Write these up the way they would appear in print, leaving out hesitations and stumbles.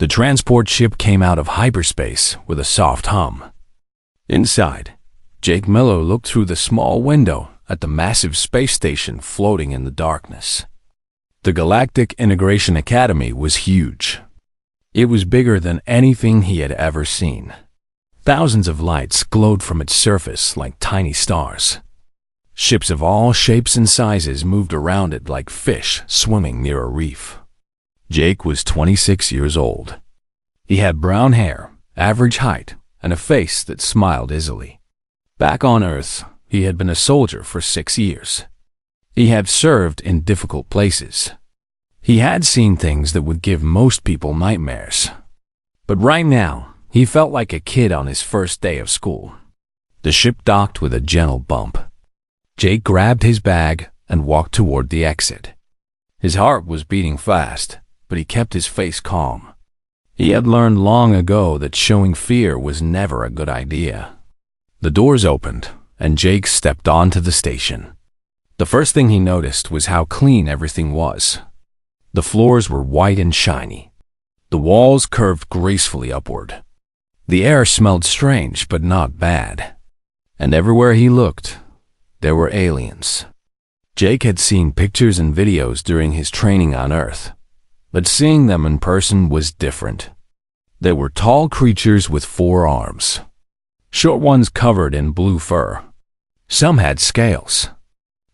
The transport ship came out of hyperspace with a soft hum. Inside, Jake Miller looked through the small window at the massive space station floating in the darkness. The Galactic Integration Academy was huge. It was bigger than anything he had ever seen. Thousands of lights glowed from its surface like tiny stars. Ships of all shapes and sizes moved around it like fish swimming near a reef. Jake was 26 years old. He had brown hair, average height, and a face that smiled easily. Back on Earth, he had been a soldier for 6 years. He had served in difficult places. He had seen things that would give most people nightmares. But right now, he felt like a kid on his first day of school. The ship docked with a gentle bump. Jake grabbed his bag and walked toward the exit. His heart was beating fast, but he kept his face calm. He had learned long ago that showing fear was never a good idea. The doors opened, and Jake stepped onto the station. The first thing he noticed was how clean everything was. The floors were white and shiny. The walls curved gracefully upward. The air smelled strange but not bad. And everywhere he looked, there were aliens. Jake had seen pictures and videos during his training on Earth, but seeing them in person was different. They were tall creatures with 4 arms. Short ones covered in blue fur. Some had scales.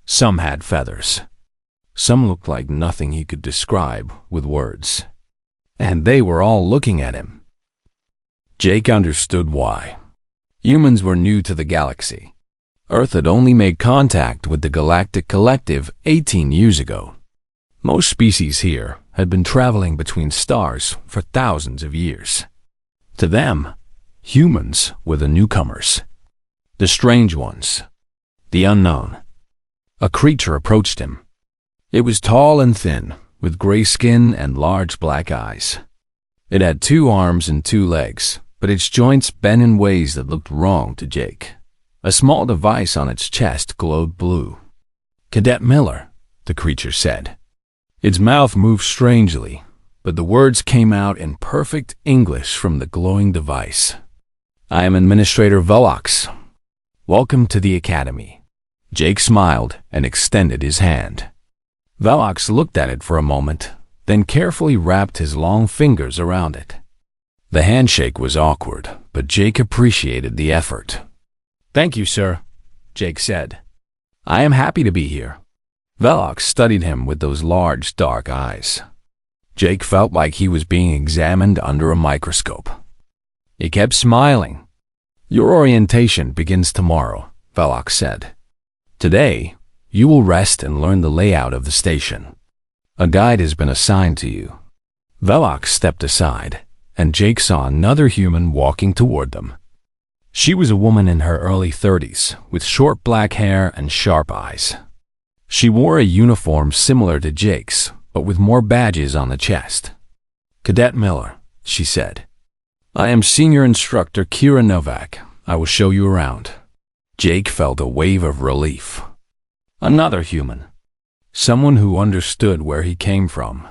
Some had feathers. Some looked like nothing he could describe with words. And they were all looking at him. Jake understood why. Humans were new to the galaxy. Earth had only made contact with the Galactic Collective 18 years ago. Most species here had been traveling between stars for thousands of years. To them, humans were the newcomers, the strange ones, the unknown. A creature approached him. It was tall and thin, with gray skin and large black eyes. It had 2 arms and 2 legs, but its joints bent in ways that looked wrong to Jake. A small device on its chest glowed blue. "Cadet Miller," the creature said. Its mouth moved strangely, but the words came out in perfect English from the glowing device. "I am Administrator Velox. Welcome to the Academy." Jake smiled and extended his hand. Velox looked at it for a moment, then carefully wrapped his long fingers around it. The handshake was awkward, but Jake appreciated the effort. "Thank you, sir," Jake said. "I am happy to be here." Velox studied him with those large, dark eyes. Jake felt like he was being examined under a microscope. He kept smiling. "Your orientation begins tomorrow," Velox said. "Today, you will rest and learn the layout of the station. A guide has been assigned to you." Velox stepped aside, and Jake saw another human walking toward them. She was a woman in her early 30s, with short black hair and sharp eyes. She wore a uniform similar to Jake's, but with more badges on the chest. "Cadet Miller," she said. "I am Senior Instructor Kira Novak. I will show you around." Jake felt a wave of relief. Another human. Someone who understood where he came from.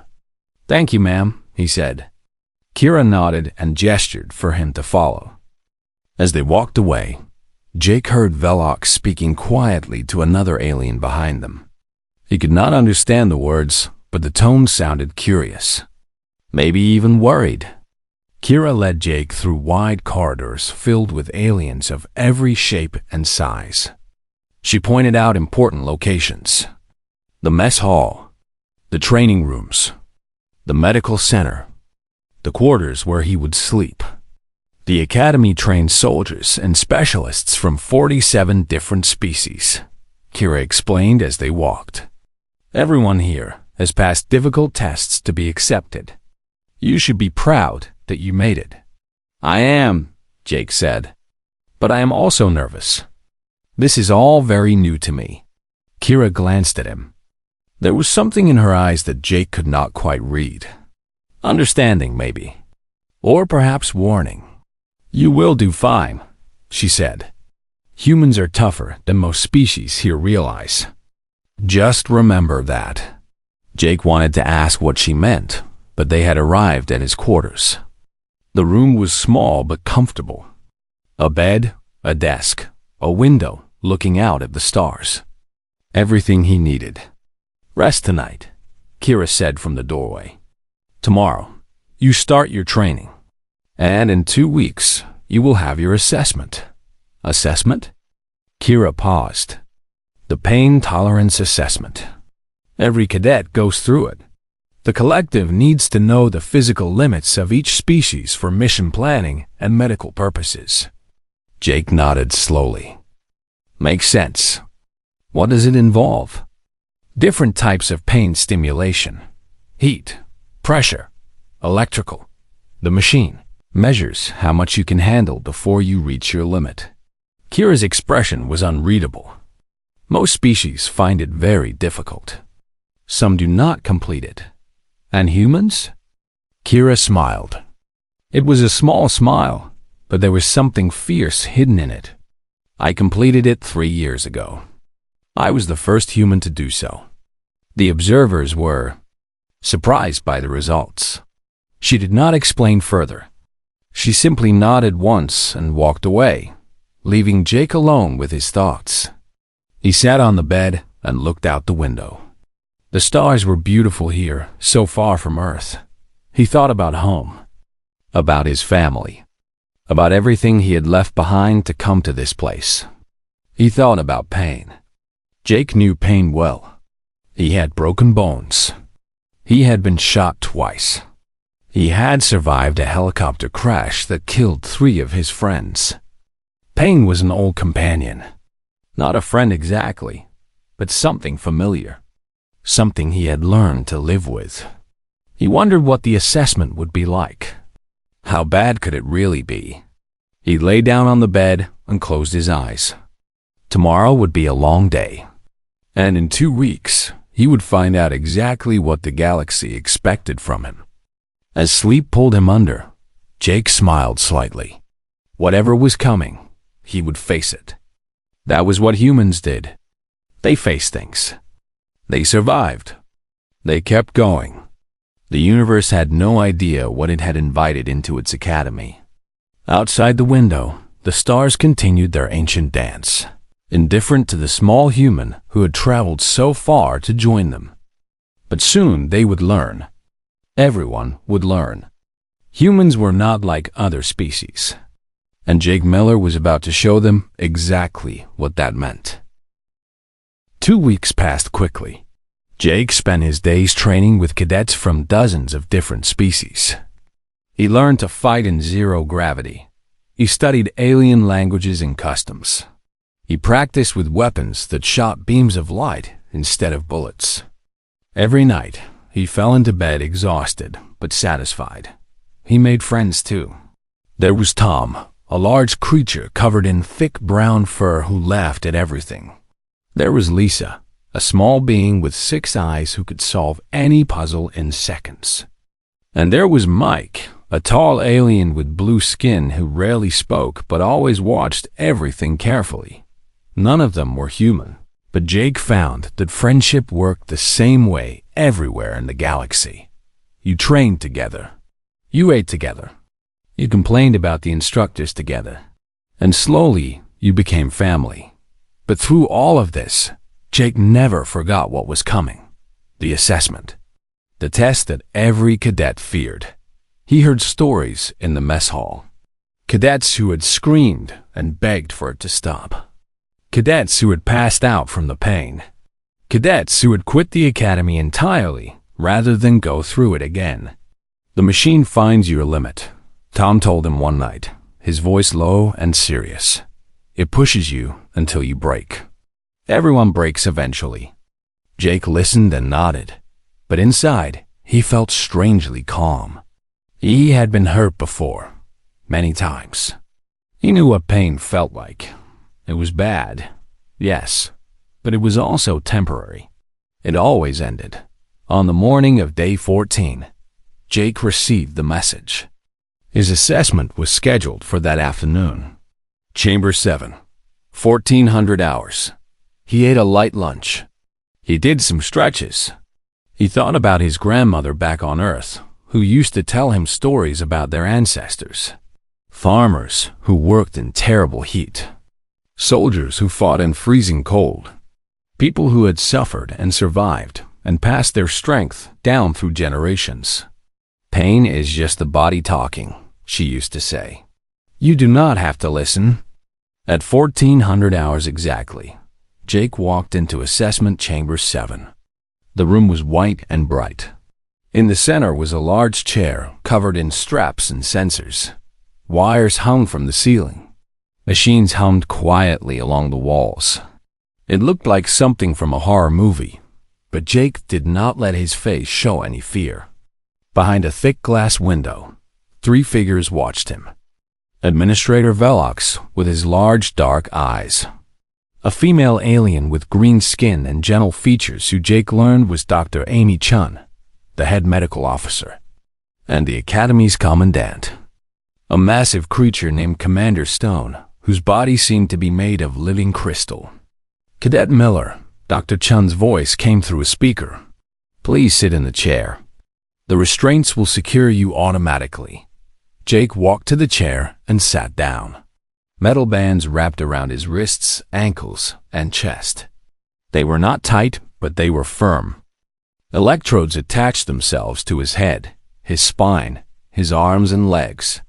"Thank you, ma'am," he said. Kira nodded and gestured for him to follow. As they walked away, Jake heard Velox speaking quietly to another alien behind them. He could not understand the words, but the tone sounded curious, maybe even worried. Kira led Jake through wide corridors filled with aliens of every shape and size. She pointed out important locations: the mess hall, the training rooms, the medical center, the quarters where he would sleep. The academy trained soldiers and specialists from 47 different species, Kira explained as they walked. "Everyone here has passed difficult tests to be accepted. You should be proud that you made it." "I am," Jake said. "But I am also nervous. This is all very new to me." Kira glanced at him. There was something in her eyes that Jake could not quite read. Understanding, maybe. Or perhaps warning. "You will do fine," she said. "Humans are tougher than most species here realize. Just remember that." Jake wanted to ask what she meant, but they had arrived at his quarters. The room was small but comfortable. A bed, a desk, a window looking out at the stars. Everything he needed. Rest tonight, Kira said from the doorway. Tomorrow, you start your training. And in 2 weeks, you will have your assessment. Assessment? Kira paused. The pain tolerance assessment. Every cadet goes through it. The collective needs to know the physical limits of each species for mission planning and medical purposes. Jake nodded slowly. Makes sense. What does it involve? Different types of pain stimulation. Heat, pressure, electrical. The machine measures how much you can handle before you reach your limit. Kira's expression was unreadable. Most species find it very difficult. Some do not complete it. And humans? Kira smiled. It was a small smile, but there was something fierce hidden in it. I completed it 3 years ago. I was the first human to do so. The observers were surprised by the results. She did not explain further. She simply nodded once and walked away, leaving Jake alone with his thoughts. He sat on the bed and looked out the window. The stars were beautiful here, so far from Earth. He thought about home, about his family, about everything he had left behind to come to this place. He thought about pain. Jake knew pain well. He had broken bones. He had been shot twice. He had survived a helicopter crash that killed 3 of his friends. Pain was an old companion. Not a friend exactly, but something familiar. Something he had learned to live with. He wondered what the assessment would be like. How bad could it really be? He lay down on the bed and closed his eyes. Tomorrow would be a long day. And in 2 weeks, he would find out exactly what the galaxy expected from him. As sleep pulled him under, Jake smiled slightly. Whatever was coming, he would face it. That was what humans did. They faced things. They survived. They kept going. The universe had no idea what it had invited into its academy. Outside the window, the stars continued their ancient dance, indifferent to the small human who had traveled so far to join them. But soon they would learn. Everyone would learn. Humans were not like other species. And Jake Miller was about to show them exactly what that meant. 2 weeks passed quickly. Jake spent his days training with cadets from dozens of different species. He learned to fight in zero gravity. He studied alien languages and customs. He practiced with weapons that shot beams of light instead of bullets. Every night, he fell into bed exhausted but satisfied. He made friends too. There was Tom, a large creature covered in thick brown fur who laughed at everything. There was Lisa, a small being with 6 eyes who could solve any puzzle in seconds. And there was Mike, a tall alien with blue skin who rarely spoke but always watched everything carefully. None of them were human, but Jake found that friendship worked the same way everywhere in the galaxy. You trained together. You ate together. You complained about the instructors together. And slowly, you became family. But through all of this, Jake never forgot what was coming. The assessment. The test that every cadet feared. He heard stories in the mess hall. Cadets who had screamed and begged for it to stop. Cadets who had passed out from the pain. Cadets who had quit the academy entirely rather than go through it again. The machine finds your limit, Tom told him one night, his voice low and serious. It pushes you until you break. Everyone breaks eventually. Jake listened and nodded, but inside, he felt strangely calm. He had been hurt before, many times. He knew what pain felt like. It was bad, yes, but it was also temporary. It always ended. On the morning of day 14, Jake received the message. His assessment was scheduled for that afternoon. Chamber 7, 1400 hours. He ate a light lunch. He did some stretches. He thought about his grandmother back on Earth, who used to tell him stories about their ancestors. Farmers who worked in terrible heat. Soldiers who fought in freezing cold. People who had suffered and survived and passed their strength down through generations. "Pain is just the body talking," she used to say. "You do not have to listen." At 1400 hours exactly, Jake walked into Assessment Chamber 7. The room was white and bright. In the center was a large chair covered in straps and sensors. Wires hung from the ceiling. Machines hummed quietly along the walls. It looked like something from a horror movie, but Jake did not let his face show any fear. Behind a thick glass window, 3 figures watched him. Administrator Velox with his large dark eyes. A female alien with green skin and gentle features who Jake learned was Dr. Amy Chun, the head medical officer, and the Academy's commandant. A massive creature named Commander Stone, whose body seemed to be made of living crystal. "Cadet Miller," Dr. Chun's voice came through a speaker. "Please sit in the chair. The restraints will secure you automatically." Jake walked to the chair and sat down. Metal bands wrapped around his wrists, ankles, and chest. They were not tight, but they were firm. Electrodes attached themselves to his head, his spine, his arms and legs.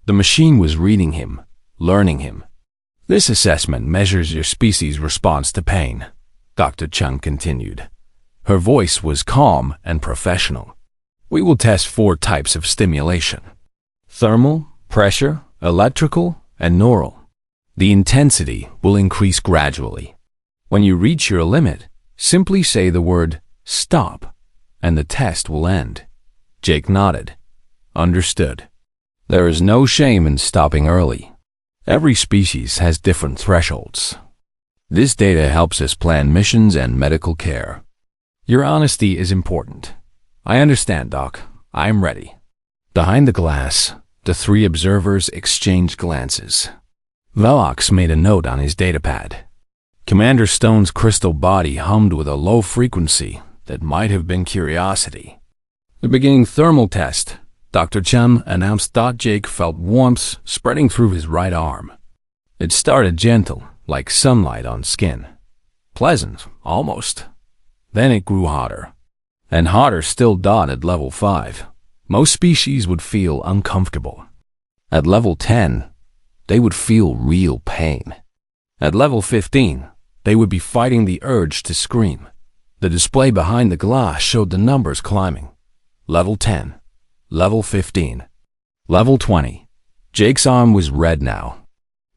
The machine was reading him, learning him. "This assessment measures your species' response to pain," Dr. Chung continued. Her voice was calm and professional. "We will test 4 types of stimulation: thermal, pressure, electrical, and neural. The intensity will increase gradually. When you reach your limit, simply say the word stop, and the test will end." Jake nodded. "Understood. There is no shame in stopping early. Every species has different thresholds. This data helps us plan missions and medical care. Your honesty is important." "I understand, Doc. I am ready." Behind the glass, the 3 observers exchanged glances. Velox made a note on his datapad. Commander Stone's crystal body hummed with a low frequency that might have been curiosity. "The beginning thermal test," Dr. Chun announced. Jake felt warmth spreading through his right arm. It started gentle, like sunlight on skin. Pleasant, almost. Then it grew hotter. And hotter still. At level 5, most species would feel uncomfortable. At level 10, they would feel real pain. At level 15, they would be fighting the urge to scream. The display behind the glass showed the numbers climbing. Level 10, level 15, level 20. Jake's arm was red now.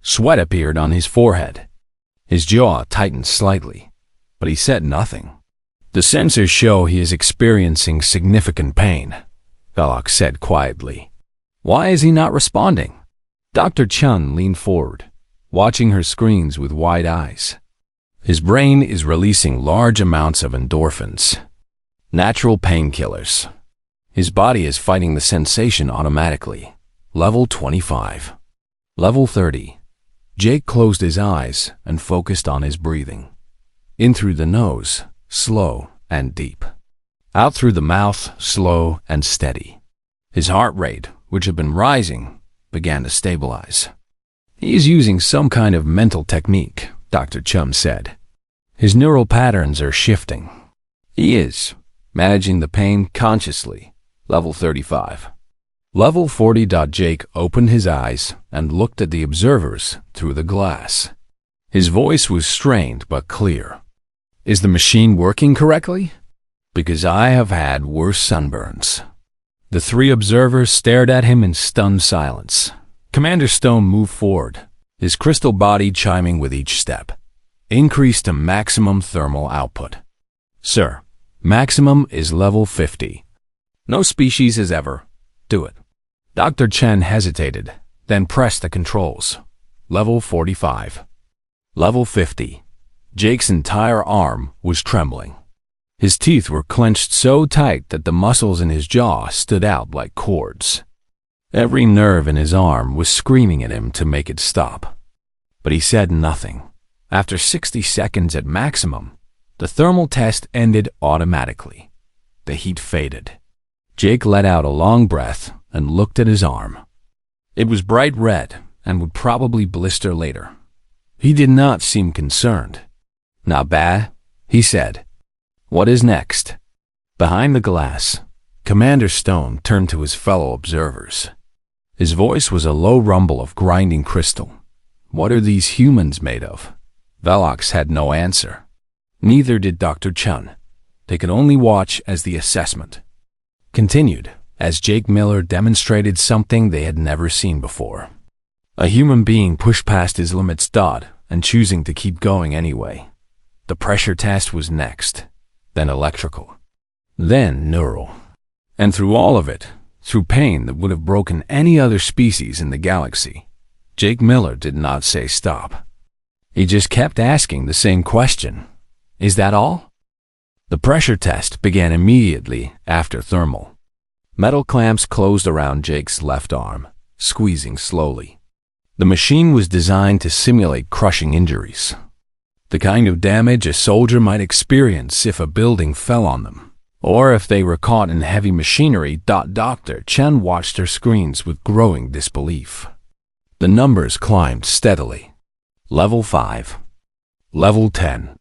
Sweat appeared on his forehead. His jaw tightened slightly, but he said nothing. "The sensors show he is experiencing significant pain," Velox said quietly. "Why is he not responding?" Dr. Chun leaned forward, watching her screens with wide eyes. "His brain is releasing large amounts of endorphins, natural painkillers. His body is fighting the sensation automatically." Level 25. Level 30. Jake closed his eyes and focused on his breathing. In through the nose, slow and deep. Out through the mouth, slow and steady. His heart rate, which had been rising, began to stabilize. "He is using some kind of mental technique," Dr. Chum said. "His neural patterns are shifting. He is managing the pain consciously." Level 35. Level 40. Jake opened his eyes and looked at the observers through the glass. His voice was strained but clear. "Is the machine working correctly? Because I have had worse sunburns." The 3 observers stared at him in stunned silence. Commander Stone moved forward, his crystal body chiming with each step. "Increase to maximum thermal output." "Sir, maximum is level 50. No species has ever." "Do it." Dr. Chen hesitated, then pressed the controls. Level 45. Level 50. Jake's entire arm was trembling. His teeth were clenched so tight that the muscles in his jaw stood out like cords. Every nerve in his arm was screaming at him to make it stop. But he said nothing. After 60 seconds at maximum, the thermal test ended automatically. The heat faded. Jake let out a long breath and looked at his arm. It was bright red and would probably blister later. He did not seem concerned. "Not bad," he said. "What is next?" Behind the glass, Commander Stone turned to his fellow observers. His voice was a low rumble of grinding crystal. "What are these humans made of?" Velox had no answer. Neither did Dr. Chun. They could only watch as the assessment continued, as Jake Miller demonstrated something they had never seen before. A human being pushed past his limits, and choosing to keep going anyway. The pressure test was next, then electrical, then neural. And through all of it, through pain that would have broken any other species in the galaxy, Jake Miller did not say stop. He just kept asking the same question. "Is that all?" The pressure test began immediately after thermal. Metal clamps closed around Jake's left arm, squeezing slowly. The machine was designed to simulate crushing injuries, the kind of damage a soldier might experience if a building fell on them, or if they were caught in heavy machinery. Dr. Chen watched her screens with growing disbelief. The numbers climbed steadily. Level 5. Level 10.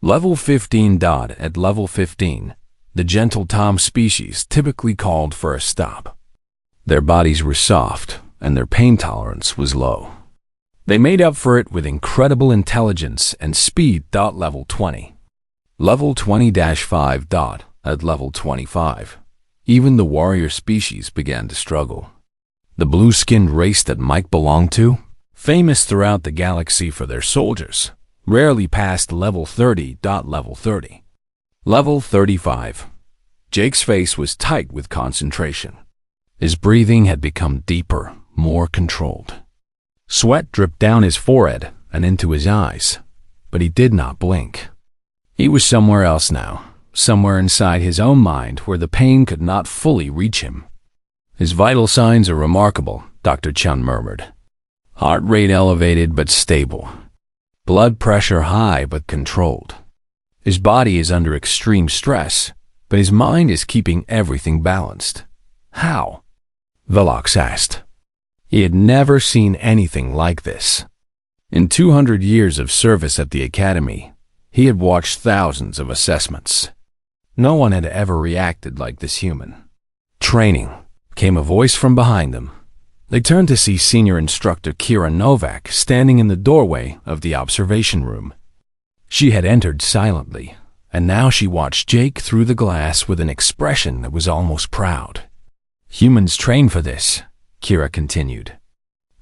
Level 15. At level 15, the gentle Tom species typically called for a stop. Their bodies were soft, and their pain tolerance was low. They made up for it with incredible intelligence and speed. Level 20. Level 20-5. At level 25, even the warrior species began to struggle. The blue-skinned race that Mike belonged to, famous throughout the galaxy for their soldiers, rarely passed level 30. Level 30. Level 35. Jake's face was tight with concentration. His breathing had become deeper, more controlled. Sweat dripped down his forehead and into his eyes, but he did not blink. He was somewhere else now, somewhere inside his own mind where the pain could not fully reach him. "His vital signs are remarkable," Dr. Chun murmured. "Heart rate elevated but stable. Blood pressure high but controlled. His body is under extreme stress, but his mind is keeping everything balanced." "How?" Velox asked. He had never seen anything like this. In 200 years of service at the Academy, he had watched thousands of assessments. No one had ever reacted like this human. "Training," came a voice from behind them. They turned to see Senior Instructor Kira Novak standing in the doorway of the observation room. She had entered silently, and now she watched Jake through the glass with an expression that was almost proud. "Humans train for this," Kira continued.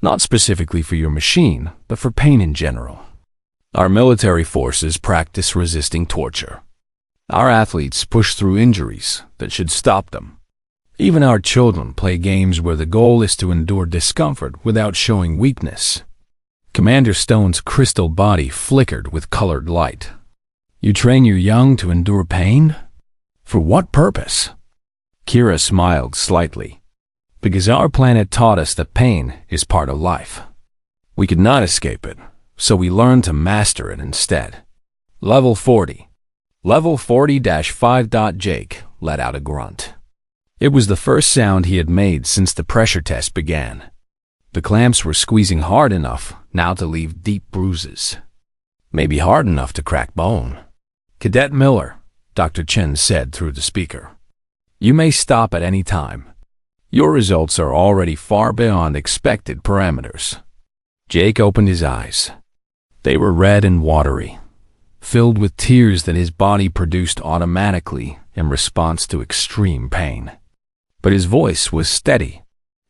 "Not specifically for your machine, but for pain in general. Our military forces practice resisting torture. Our athletes push through injuries that should stop them. Even our children play games where the goal is to endure discomfort without showing weakness." Commander Stone's crystal body flickered with colored light. "You train your young to endure pain? For what purpose?" Kira smiled slightly. "Because our planet taught us that pain is part of life. We could not escape it, so we learned to master it instead." Level 40. Level 40-5. Jake let out a grunt. It was the first sound he had made since the pressure test began. The clamps were squeezing hard enough now to leave deep bruises. Maybe hard enough to crack bone. "Cadet Miller," Dr. Chen said through the speaker, "you may stop at any time. Your results are already far beyond expected parameters." Jake opened his eyes. They were red and watery, filled with tears that his body produced automatically in response to extreme pain. But his voice was steady.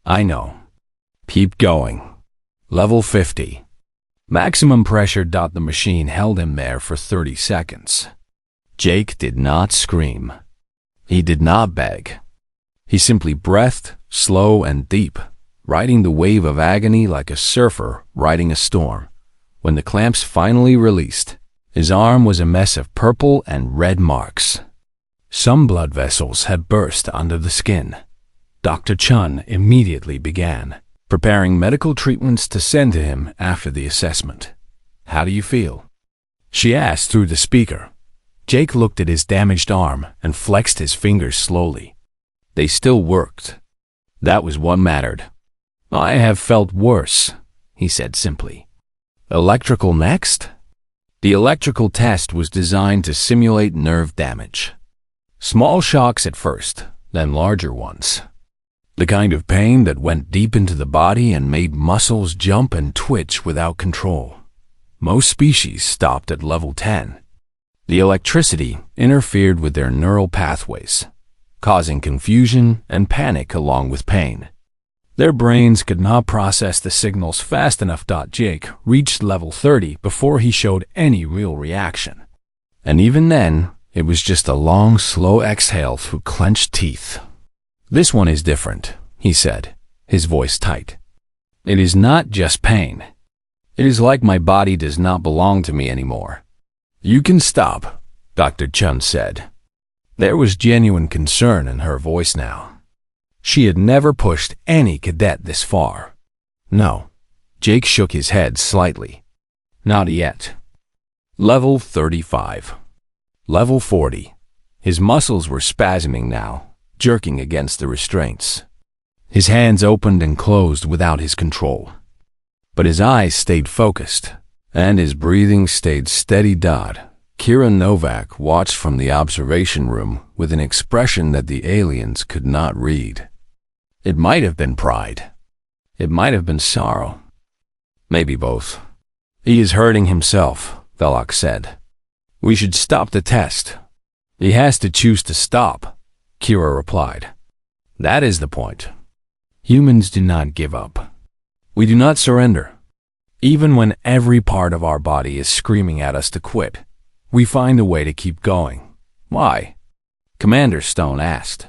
"I know. Keep going." Level 50. Maximum pressure. The machine held him there for 30 seconds. Jake did not scream. He did not beg. He simply breathed, slow and deep, riding the wave of agony like a surfer riding a storm. When the clamps finally released, his arm was a mess of purple and red marks. Some blood vessels had burst under the skin. Dr. Chun immediately began preparing medical treatments to send to him after the assessment. "How do you feel?" she asked through the speaker. Jake looked at his damaged arm and flexed his fingers slowly. They still worked. That was what mattered. I have felt worse, he said simply. Electrical next? The electrical test was designed to simulate nerve damage. Small shocks at first, then larger ones. The kind of pain that went deep into the body and made muscles jump and twitch without control. Most species stopped at level 10. The electricity interfered with their neural pathways, causing confusion and panic along with pain. Their brains could not process the signals fast enough. Jake reached level 30 before he showed any real reaction. And even then, it was just a long, slow exhale through clenched teeth. This one is different, he said, his voice tight. It is not just pain. It is like my body does not belong to me anymore. You can stop, Dr. Chun said. There was genuine concern in her voice now. She had never pushed any cadet this far. No. Jake shook his head slightly. Not yet. Level 35. Level 40. His muscles were spasming now, jerking against the restraints. His hands opened and closed without his control. But his eyes stayed focused, and his breathing stayed steady. Kira Novak watched from the observation room with an expression that the aliens could not read. It might have been pride. It might have been sorrow. Maybe both. He is hurting himself, Velok said. We should stop the test. He has to choose to stop, Kira replied. That is the point. Humans do not give up. We do not surrender. Even when every part of our body is screaming at us to quit, we find a way to keep going. Why? Commander Stone asked.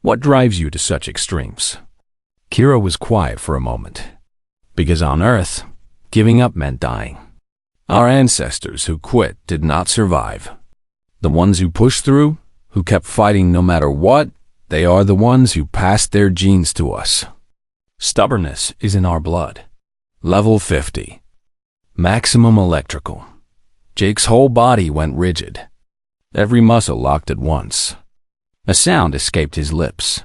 What drives you to such extremes? Kira was quiet for a moment. Because on Earth, giving up meant dying. Our ancestors who quit did not survive. The ones who pushed through, who kept fighting no matter what, they are the ones who passed their genes to us. Stubbornness is in our blood. Level 50. Maximum electrical. Jake's whole body went rigid. Every muscle locked at once. A sound escaped his lips.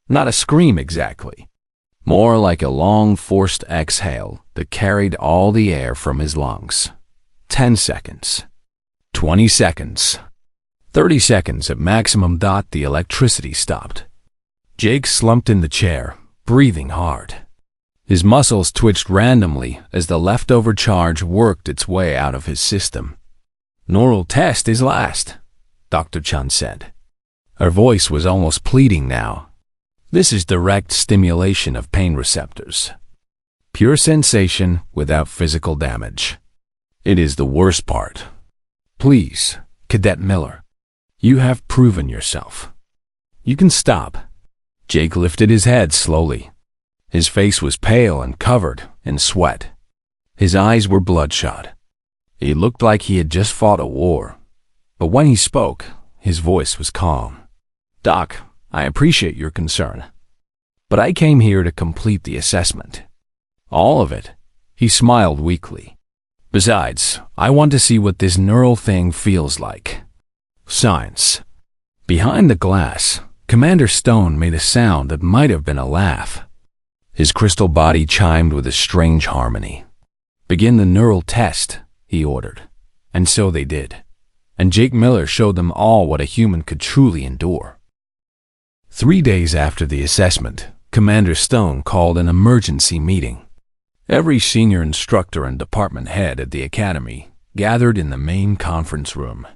Not a scream exactly. More like a long forced exhale that carried all the air from his lungs. 10 seconds. 20 seconds. 30 seconds at maximum. The electricity stopped. Jake slumped in the chair, breathing hard. His muscles twitched randomly as the leftover charge worked its way out of his system. Neural test is last, Dr. Chun said. Her voice was almost pleading now. This is direct stimulation of pain receptors. Pure sensation without physical damage. It is the worst part. Please, Cadet Miller, you have proven yourself. You can stop. Jake lifted his head slowly. His face was pale and covered in sweat. His eyes were bloodshot. He looked like he had just fought a war. But when he spoke, his voice was calm. Doc, I appreciate your concern. But I came here to complete the assessment. All of it. He smiled weakly. Besides, I want to see what this neural thing feels like. Science. Behind the glass, Commander Stone made a sound that might have been a laugh. His crystal body chimed with a strange harmony. Begin the neural test, he ordered. And so they did. And Jake Miller showed them all what a human could truly endure. 3 days after the assessment, Commander Stone called an emergency meeting. Every senior instructor and department head at the academy gathered in the main conference room.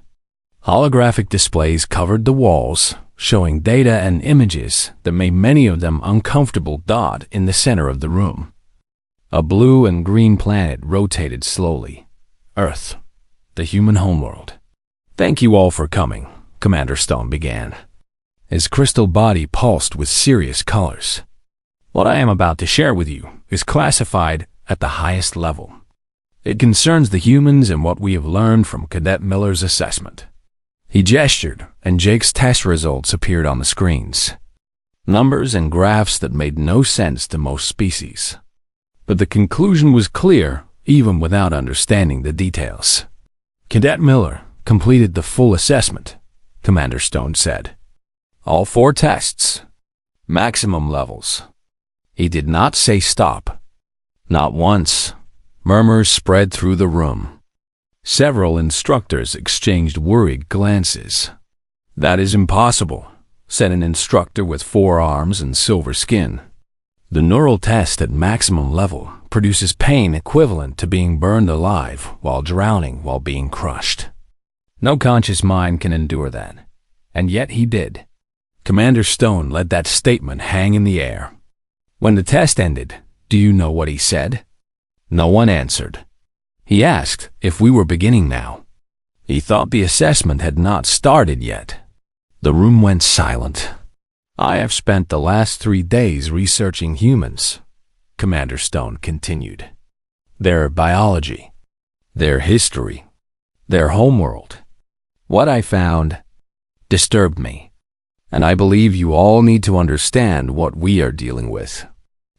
Holographic displays covered the walls, showing data and images that made many of them uncomfortable. In the center of the room, a blue and green planet rotated slowly. Earth, the human homeworld. Thank you all for coming, Commander Stone began. His crystal body pulsed with serious colors. What I am about to share with you is classified at the highest level. It concerns the humans and what we have learned from Cadet Miller's assessment. He gestured, and Jake's test results appeared on the screens. Numbers and graphs that made no sense to most species. But the conclusion was clear, even without understanding the details. Cadet Miller completed the full assessment, Commander Stone said. All 4 tests, Maximum levels. He did not say stop. Not once. Murmurs spread through the room. Several instructors exchanged worried glances. That is impossible, said an instructor with 4 arms and silver skin. The neural test at maximum level produces pain equivalent to being burned alive while drowning while being crushed. No conscious mind can endure that. And yet he did. Commander Stone let that statement hang in the air. When the test ended, do you know what he said? No one answered. He asked if we were beginning now. He thought the assessment had not started yet. The room went silent. I have spent the last 3 days researching humans, Commander Stone continued. Their biology, their history, their homeworld. What I found disturbed me, and I believe you all need to understand what we are dealing with.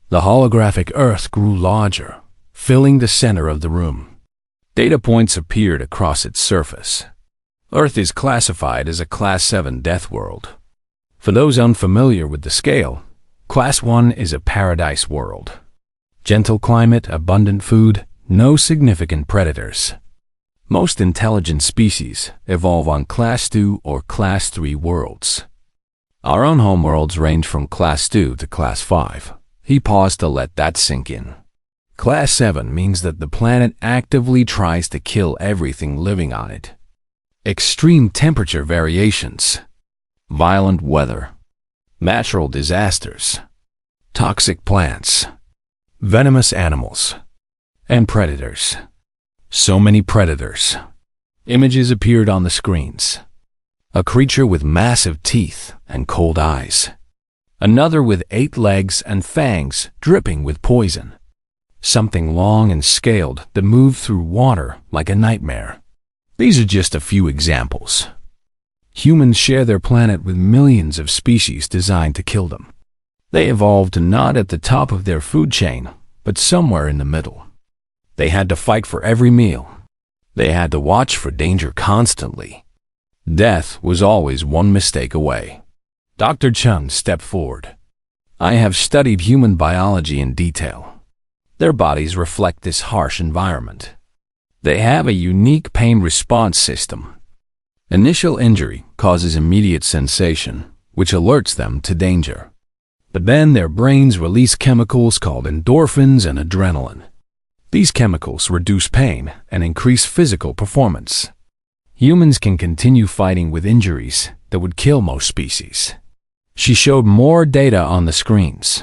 The holographic Earth grew larger, filling the center of the room. Data points appeared across its surface. Earth is classified as a Class 7 death world. For those unfamiliar with the scale, Class 1 is a paradise world. Gentle climate, abundant food, no significant predators. Most intelligent species evolve on Class 2 or Class 3 worlds. Our own homeworlds range from Class 2 to Class 5. He paused to let that sink in. Class 7 means that the planet actively tries to kill everything living on it. Extreme temperature variations, violent weather, natural disasters, toxic plants, venomous animals, and predators. So many predators. Images appeared on the screens. A creature with massive teeth and cold eyes. Another with 8 legs and fangs dripping with poison. Something long and scaled that moved through water like a nightmare. These are just a few examples. Humans share their planet with millions of species designed to kill them. They evolved not at the top of their food chain, but somewhere in the middle. They had to fight for every meal. They had to watch for danger constantly. Death was always one mistake away. Dr. Chun stepped forward. I have studied human biology in detail. Their bodies reflect this harsh environment. They have a unique pain response system. Initial injury causes immediate sensation, which alerts them to danger. But then their brains release chemicals called endorphins and adrenaline. These chemicals reduce pain and increase physical performance. Humans can continue fighting with injuries that would kill most species. She showed more data on the screens.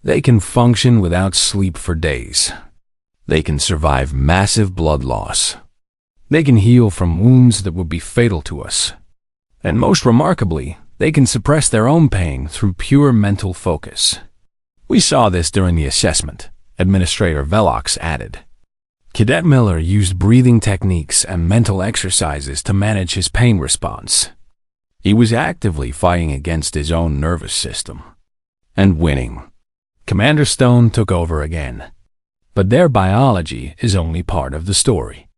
They can function without sleep for days. They can survive massive blood loss. They can heal from wounds that would be fatal to us. And most remarkably, they can suppress their own pain through pure mental focus. We saw this during the assessment, Administrator Velox added. Cadet Miller used breathing techniques and mental exercises to manage his pain response. He was actively fighting against his own nervous system. And winning. Commander Stone took over again. But their biology is only part of the story.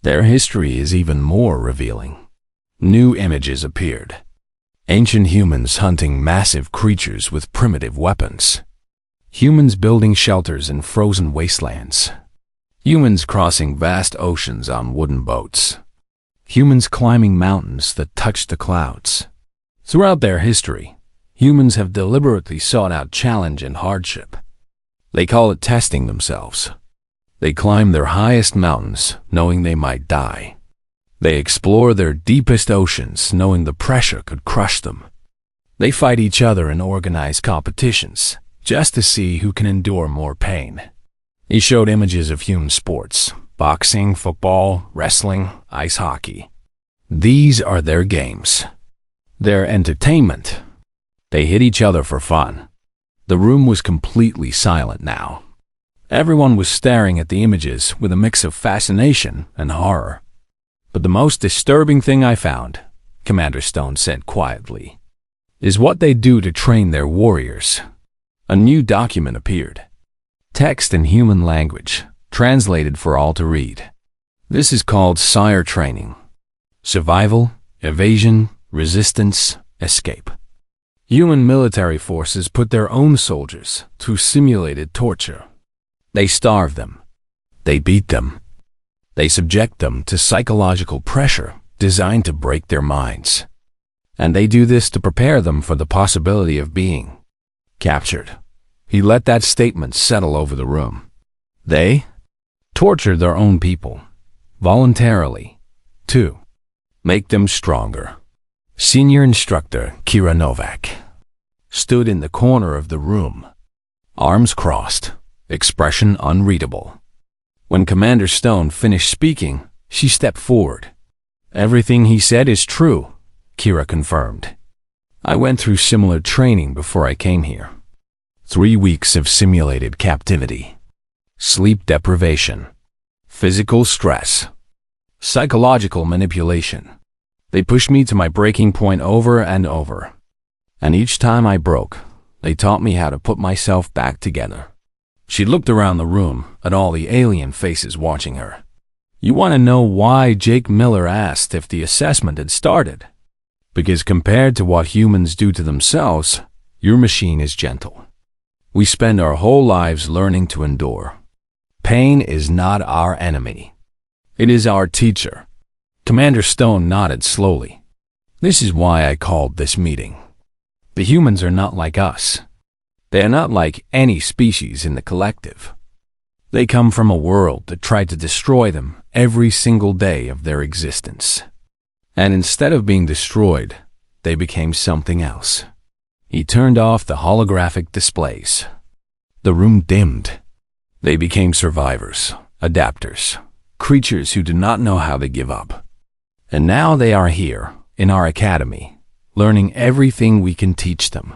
Their history is even more revealing. New images appeared. Ancient humans hunting massive creatures with primitive weapons. Humans building shelters in frozen wastelands. Humans crossing vast oceans on wooden boats. Humans climbing mountains that touch the clouds. Throughout their history, humans have deliberately sought out challenge and hardship. They call it testing themselves. They climb their highest mountains, knowing they might die. They explore their deepest oceans, knowing the pressure could crush them. They fight each other in organized competitions, just to see who can endure more pain. He showed images of human sports, boxing, football, wrestling, ice hockey. These are their games. Their entertainment. They hit each other for fun. The room was completely silent now. Everyone was staring at the images with a mix of fascination and horror. But the most disturbing thing I found, Commander Stone said quietly, is what they do to train their warriors. A new document appeared. Text in human language, translated for all to read. This is called sire training. Survival, evasion, resistance, escape. Human military forces put their own soldiers through simulated torture. They starve them. They beat them. They subject them to psychological pressure designed to break their minds. And they do this to prepare them for the possibility of being captured. He let that statement settle over the room. They torture their own people, voluntarily, to make them stronger. Senior instructor Kira Novak stood in the corner of the room, arms crossed, expression unreadable. When Commander Stone finished speaking, she stepped forward. Everything he said is true, Kira confirmed. I went through similar training before I came here. 3 weeks of simulated captivity, sleep deprivation, physical stress, psychological manipulation. They pushed me to my breaking point over and over. And each time I broke, they taught me how to put myself back together. She looked around the room at all the alien faces watching her. You want to know why Jake Miller asked if the assessment had started? Because compared to what humans do to themselves, your machine is gentle. We spend our whole lives learning to endure. Pain is not our enemy. It is our teacher. Commander Stone nodded slowly. This is why I called this meeting. The humans are not like us. They are not like any species in the collective. They come from a world that tried to destroy them every single day of their existence. And instead of being destroyed, they became something else. He turned off the holographic displays. The room dimmed. They became survivors, adapters, creatures who do not know how to give up. And now they are here, in our academy, learning everything we can teach them.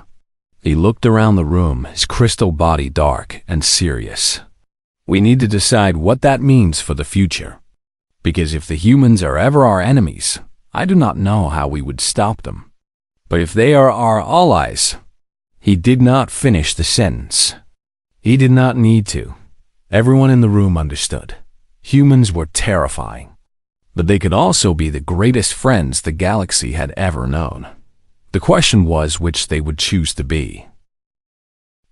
He looked around the room, his crystal body dark and serious. We need to decide what that means for the future. Because if the humans are ever our enemies, I do not know how we would stop them. But if they are our allies, he did not finish the sentence. He did not need to. Everyone in the room understood. Humans were terrifying. But they could also be the greatest friends the galaxy had ever known. The question was which they would choose to be.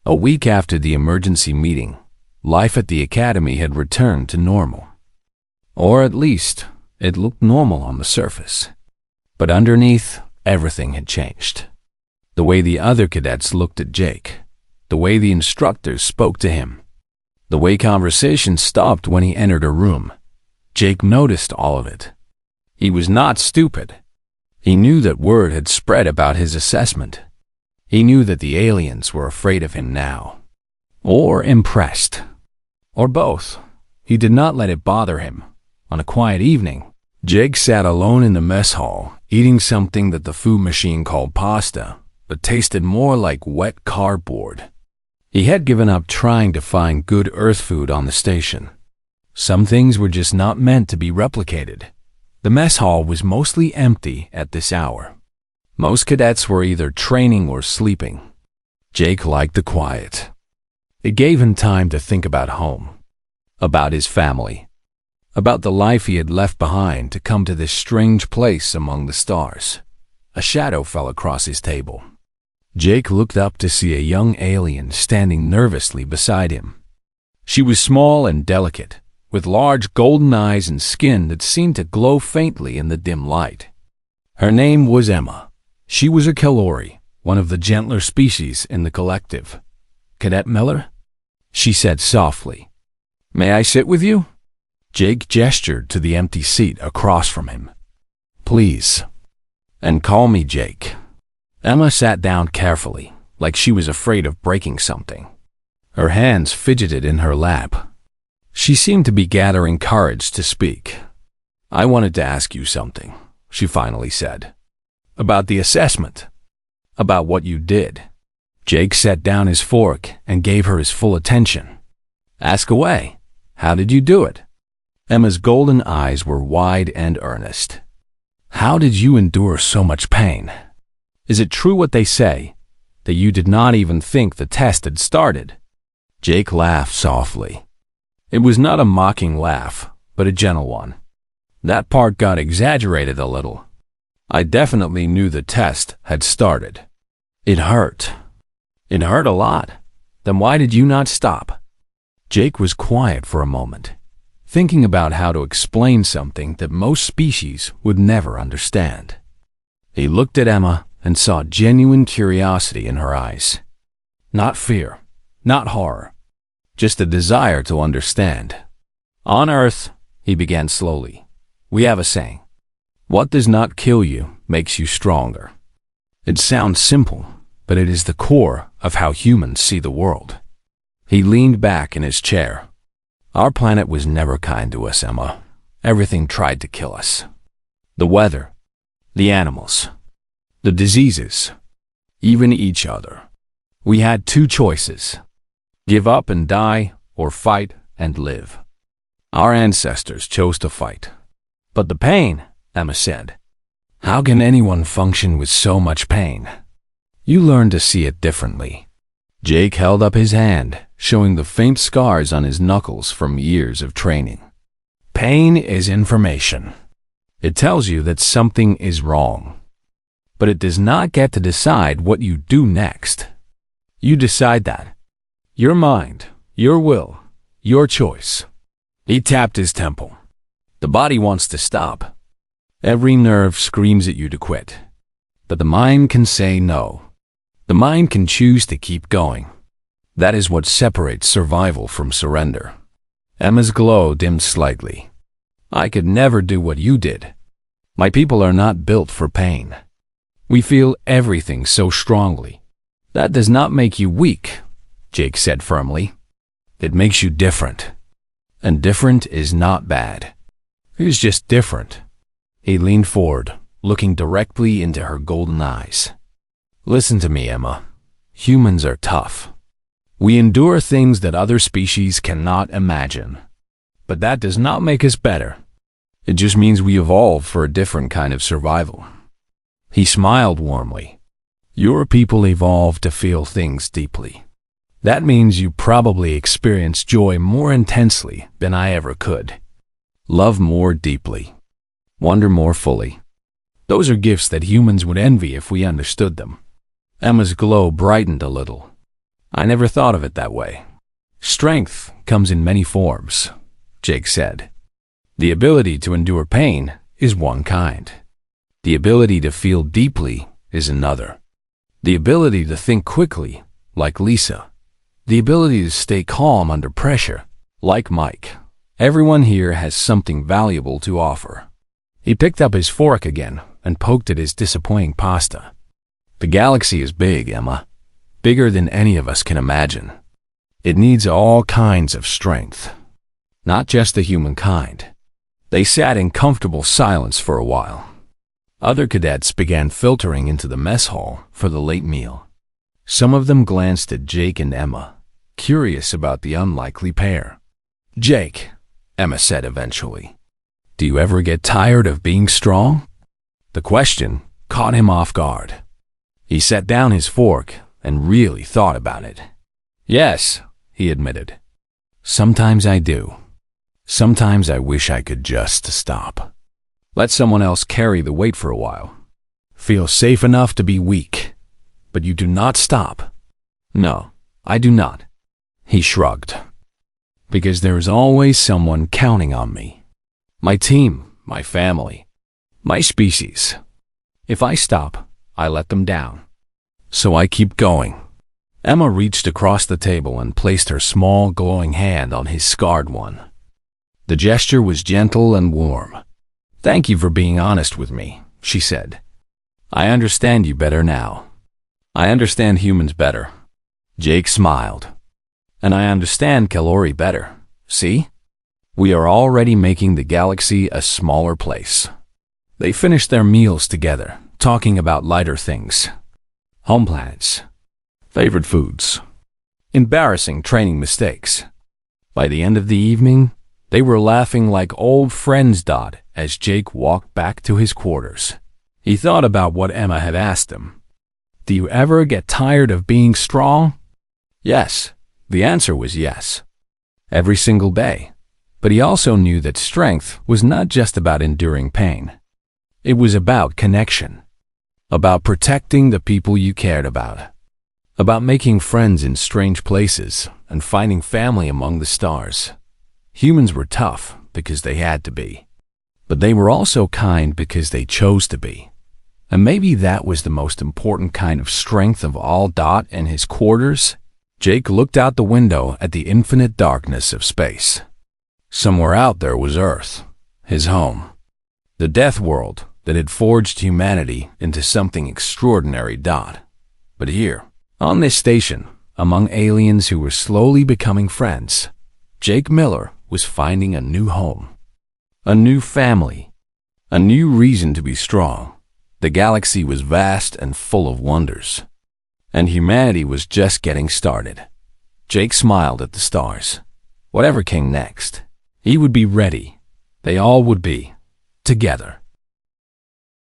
A week after the emergency meeting, life at the academy had returned to normal. Or at least, it looked normal on the surface. But underneath, everything had changed. The way the other cadets looked at Jake, the way the instructors spoke to him, the way conversation stopped when he entered a room. Jake noticed all of it. He was not stupid. He knew that word had spread about his assessment. He knew that the aliens were afraid of him now. Or impressed. Or both. He did not let it bother him. On a quiet evening, Jake sat alone in the mess hall, eating something that the food machine called pasta, but tasted more like wet cardboard. He had given up trying to find good Earth food on the station. Some things were just not meant to be replicated. The mess hall was mostly empty at this hour. Most cadets were either training or sleeping. Jake liked the quiet. It gave him time to think about home, about his family, about the life he had left behind to come to this strange place among the stars. A shadow fell across his table. Jake looked up to see a young alien standing nervously beside him. She was small and delicate, with large golden eyes and skin that seemed to glow faintly in the dim light. Her name was Emma. She was a Kalori, one of the gentler species in the collective. "Cadet Miller?" she said softly. "May I sit with you?" Jake gestured to the empty seat across from him. "Please. And call me Jake." Emma sat down carefully, like she was afraid of breaking something. Her hands fidgeted in her lap. She seemed to be gathering courage to speak. "I wanted to ask you something," she finally said. "About the assessment. About what you did." Jake set down his fork and gave her his full attention. "Ask away. How did you do it?" Emma's golden eyes were wide and earnest. "How did you endure so much pain? Is it true what they say, that you did not even think the test had started?" Jake laughed softly. It was not a mocking laugh, but a gentle one. That part got exaggerated a little. I definitely knew the test had started. It hurt. It hurt a lot. Then why did you not stop? Jake was quiet for a moment, thinking about how to explain something that most species would never understand. He looked at Emma and saw genuine curiosity in her eyes. Not fear, not horror, just a desire to understand. On Earth, he began slowly, we have a saying, what does not kill you makes you stronger. It sounds simple, but it is the core of how humans see the world. He leaned back in his chair. Our planet was never kind to us, Emma. Everything tried to kill us. The weather, the animals, the diseases, even each other. We had two choices: give up and die, or fight and live. Our ancestors chose to fight. But the pain, Emma said. How can anyone function with so much pain? You learn to see it differently. Jake held up his hand, showing the faint scars on his knuckles from years of training. Pain is information. It tells you that something is wrong. But it does not get to decide what you do next. You decide that. Your mind, your will, your choice. He tapped his temple. The body wants to stop. Every nerve screams at you to quit. But the mind can say no. The mind can choose to keep going. That is what separates survival from surrender. Emma's glow dimmed slightly. I could never do what you did. My people are not built for pain. We feel everything so strongly. That does not make you weak, Jake said firmly. It makes you different. And different is not bad. It is just different. He leaned forward, looking directly into her golden eyes. Listen to me, Emma. Humans are tough. We endure things that other species cannot imagine. But that does not make us better. It just means we evolved for a different kind of survival. He smiled warmly. Your people evolved to feel things deeply. That means you probably experience joy more intensely than I ever could. Love more deeply. Wonder more fully. Those are gifts that humans would envy if we understood them. Emma's glow brightened a little. I never thought of it that way. Strength comes in many forms, Jake said. The ability to endure pain is one kind. The ability to feel deeply is another. The ability to think quickly, like Lisa. The ability to stay calm under pressure, like Mike. Everyone here has something valuable to offer. He picked up his fork again and poked at his disappointing pasta. The galaxy is big, Emma. Bigger than any of us can imagine. It needs all kinds of strength. Not just the humankind. They sat in comfortable silence for a while. Other cadets began filtering into the mess hall for the late meal. Some of them glanced at Jake and Emma, curious about the unlikely pair. Jake, Emma said eventually, do you ever get tired of being strong? The question caught him off guard. He set down his fork and really thought about it. Yes, he admitted. Sometimes I do. Sometimes I wish I could just stop. Let someone else carry the weight for a while. Feel safe enough to be weak. But you do not stop. No, I do not. He shrugged. Because there is always someone counting on me. My team, my family, my species. If I stop, I let them down. So I keep going. Emma reached across the table and placed her small, glowing hand on his scarred one. The gesture was gentle and warm. Thank you for being honest with me, she said. I understand you better now. I understand humans better. Jake smiled. And I understand Kalori better. See? We are already making the galaxy a smaller place. They finished their meals together, talking about lighter things. Home planets. Favorite foods. Embarrassing training mistakes. By the end of the evening, they were laughing like old friends. As Jake walked back to his quarters, he thought about what Emma had asked him. Do you ever get tired of being strong? Yes. The answer was yes. Every single day. But he also knew that strength was not just about enduring pain. It was about connection. about protecting the people you cared about, about making friends in strange places and finding family among the stars. Humans were tough because they had to be, but they were also kind because they chose to be. And maybe that was the most important kind of strength of all. In his quarters, Jake looked out the window at the infinite darkness of space. Somewhere out there was Earth, his home, the death world that had forged humanity into something extraordinary. But here, on this station, among aliens who were slowly becoming friends, Jake Miller was finding a new home, a new family, a new reason to be strong. The galaxy was vast and full of wonders, and humanity was just getting started. Jake smiled at the stars. Whatever came next, he would be ready. They all would be, together.